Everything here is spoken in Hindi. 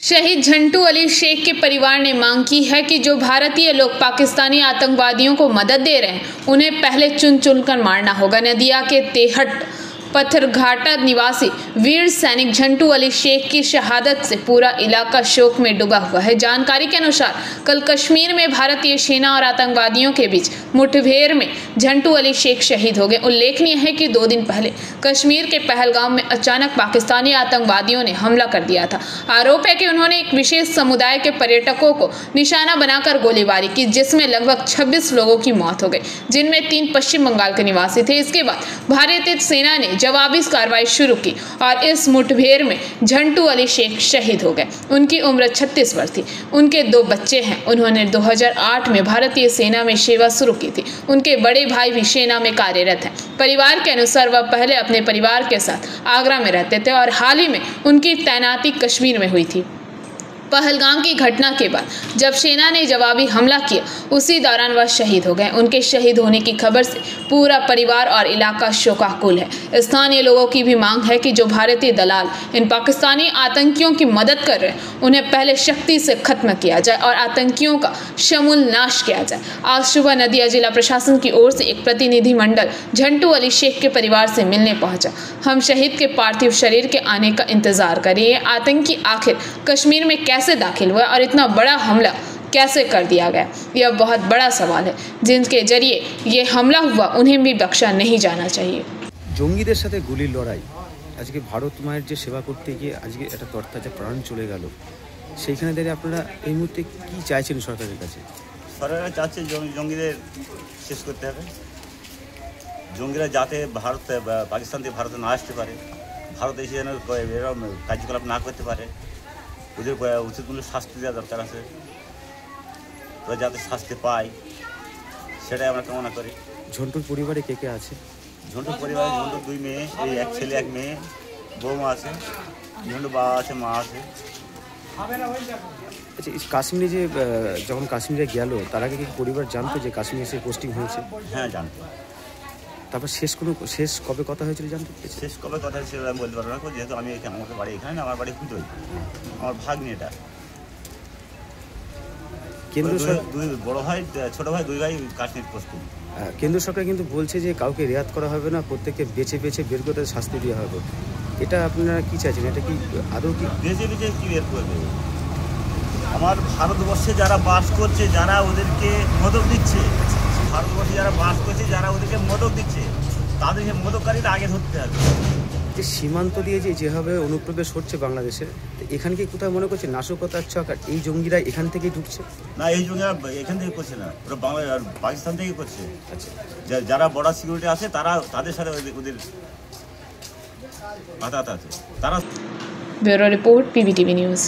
शहीद झंटू अली शेख के परिवार ने मांग की है कि जो भारतीय लोग पाकिस्तानी आतंकवादियों को मदद दे रहे हैं उन्हें पहले चुन चुनकर मारना होगा। नदिया के तेहट पत्थरघाटा निवासी वीर सैनिक झंटू अली शेख की शहादत से पूरा इलाका शोक में डूबा हुआ है। जानकारी के अनुसार कल कश्मीर में भारतीय सेना और आतंकवादियों के बीच मुठभेड़ में झंटू अली शेख शहीद हो गए। उल्लेखनीय है कि 2 दिन पहले कश्मीर के पहलगाम में अचानक पाकिस्तानी आतंकवादियों ने हमला कर दिया था। आरोप है कि उन्होंने एक विशेष समुदाय के पर्यटकों को निशाना बनाकर गोलीबारी की, जिसमें लगभग 26 लोगों की मौत हो गई, जिनमें 3 पश्चिम बंगाल के निवासी थे। इसके बाद भारतीय सेना ने जवाबी कार्रवाई शुरू की और इस मुठभेड़ में झंटू अली शेख शहीद हो गए। उनकी उम्र 36 वर्ष थी। उनके 2 बच्चे हैं। उन्होंने 2008 में भारतीय सेना में सेवा शुरू की थी। उनके बड़े भाई भी सेना में कार्यरत हैं। परिवार के अनुसार वह पहले अपने परिवार के साथ आगरा में रहते थे और हाल ही में उनकी तैनाती कश्मीर में हुई थी। पहलगाम की घटना के बाद जब सेना ने जवाबी हमला किया, उसी दौरान वह शहीद हो गए। उनके शहीद होने की खबर से पूरा परिवार और इलाका शोकाकुल है। स्थानीय लोगों की भी मांग है कि जो भारतीय दलाल इन पाकिस्तानी आतंकियों की मदद कर रहे हैं, उन्हें पहले सख्ती से खत्म किया जाए और आतंकियों का समूल नाश किया जाए। आज सुबह नदिया जिला प्रशासन की ओर से एक प्रतिनिधिमंडल झंटू अली शेख के परिवार से मिलने पहुंचा। हम शहीद के पार्थिव शरीर के आने का इंतजार कर रहे हैं। आतंकी आखिर कश्मीर में कैसे दाखिल हुआ और इतना बड़ा हमला कैसे कर दिया गया, यह बहुत बड़ा सवाल है। जिनके जरिए ये हमला हुआ उन्हें भी बख्शा नहीं जाना चाहिए। জঙ্গিদের সাথে গুলির লড়াই, আজকে ভারত মায়ের যে সেবা করতে গিয়ে আজকে একটা তরতাজা প্রাণ চলে গেল, সেইখানে দাঁড়িয়ে আপনারা এই মুহূর্তে কি চাইছেন সরকারের কাছে? সরকার চাচ্ছে জঙ্গিদের শেষ করতে হবে। জঙ্গিরা যাতে পাকিস্তান থেকে ভারতে না আসতে পারে, ভারত এসে যেন এরকম কার্যকলাপ না করতে পারে, ওদের উচিত মূল্য শাস্তি দেওয়া দরকার আছে। ওরা যাতে শাস্তি পায় সেটাই আমরা কামনা করি। ঝন্টুর পরিবারে কে কে আছে? ঝন্টুর পরিবারে ঝন্টুর 2 মেয়ে, এই 1 ছেলে 1 মেয়ে, বৌমা আছে, ঝন্টুর বাবা আছে, মা আছে। আচ্ছা, কাশ্মীরে যে যখন কাশ্মীরে গেল তার আগে কি পরিবার জানতো যে কাশ্মীরে এসে পোস্টিং হয়েছে? হ্যাঁ, জানতো। তারপর শেষ কবে কথা হয়েছিল জানতে পেরেছি? শেষ কবে কথা হয়েছিল আমি বলতে পারবো না, যেহেতু আমি আমাকে বাড়ি এখানে না, আমার বাড়ি হুদই, আমার ভাগ্নি। এটা কেন্দ্র বড় ভাই, ছোট ভাই, 2 ভাই কাশ্মীর পোস্টিং। কেন্দ্র সরকার কিন্তু বলছে যে কাউকে রেয়াত করা হবে না, প্রত্যেককে বেছে বেছে বের করে শাস্তি দেওয়া হবে। এটা আপনারা কি চাইছেন? এটা কি আদৌ কি বেছে বেছে কি বের করবে? আমার ভারতবর্ষে যারা বাস করছে, যারা ওদেরকে মদক দিচ্ছে, ভারতবর্ষে যারা বাস করছে, যারা ওদেরকে মদক দিচ্ছে, তাদেরকে মদককারীরা আগে ধরতে হবে। যে সীমান্ত দিয়ে যেভাবে অনুপ্রবেশ হচ্ছে বাংলাদেশে, এখানে কি কোথাও মনে করছে নাশকতার ছক আর এই জঙ্গিরা এখান থেকেই ঢুকছে? না, এই জঙ্গিরা এখান থেকে করছে না, ওরা পাকিস্তান থেকে করছে। আচ্ছা, যারা বর্ডার সিকিউরিটি আছে তাদের সাথে ওদের বাতাত আছে। তারা ব্যুরো রিপোর্ট, PBTV নিউজ।